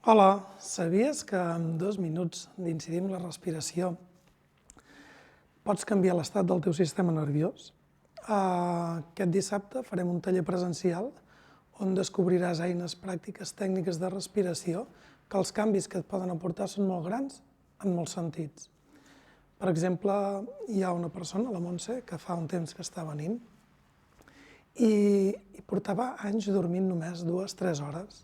Hola, sabies que en 2 minuts d'incidir en la respiració pots canviar l'estat del teu sistema nerviós? Aquest dissabte farem un taller presencial on descobriràs eines pràctiques tècniques de respiració que els canvis que et poden aportar són molt grans en molts sentits. Per exemple, hi ha una persona, la Montse, que fa un temps que està venint i portava anys dormint només 2-3 hores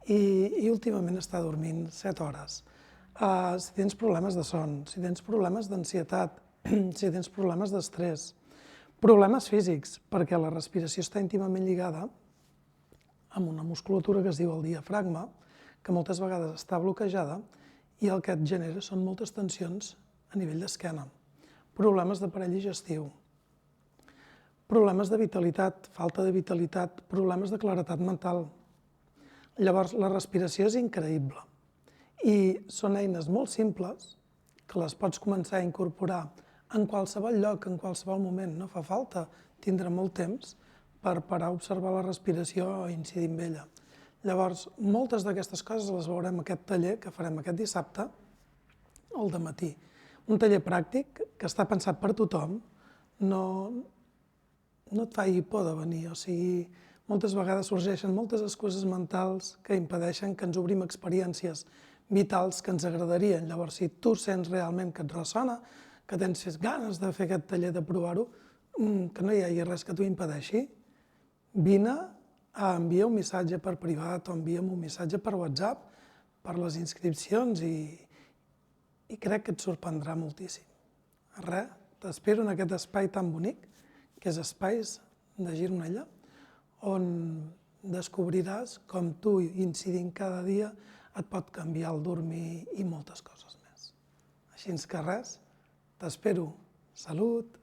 i últimament està dormint 7 hores. Si tens problemes de son, si tens problemes d'ansietat, si tens problemes d'estrès, problemes físics, perquè la respiració està íntimament lligada amb una musculatura que es diu el diafragma, que moltes vegades està bloquejada i el que et genera són moltes tensions a nivell d'esquena, problemes d'aparell digestiu, problemes de vitalitat, falta de vitalitat, problemes de claredat mental. Llavors, la respiració és increïble i són eines molt simples que les pots començar a incorporar en qualsevol lloc, en qualsevol moment. No fa falta tindre molt temps per parar a observar la respiració o incidir en ella. Llavors, moltes d'aquestes coses les veurem en aquest taller que farem aquest dissabte al dematí. Un taller pràctic que està pensat per tothom, no et faci por de venir, o sigui, moltes vegades sorgeixen moltes excuses mentals que impedeixen que ens obrim experiències vitals que ens agradarien. Llavors, si tu sents realment que et ressona, que tens ganes de fer aquest taller, de provar-ho, que no hi hagi res que t'ho impedeixi, vine a enviar un missatge per privat o envia'm un missatge per WhatsApp per les inscripcions i crec que et sorprendrà moltíssim. Res, t'espero en aquest espai tan bonic, que és Espais de Gironella, on descobriràs com tu, incidint cada dia, et pot canviar el dormir i moltes coses més. Així que res, t'espero. Salut!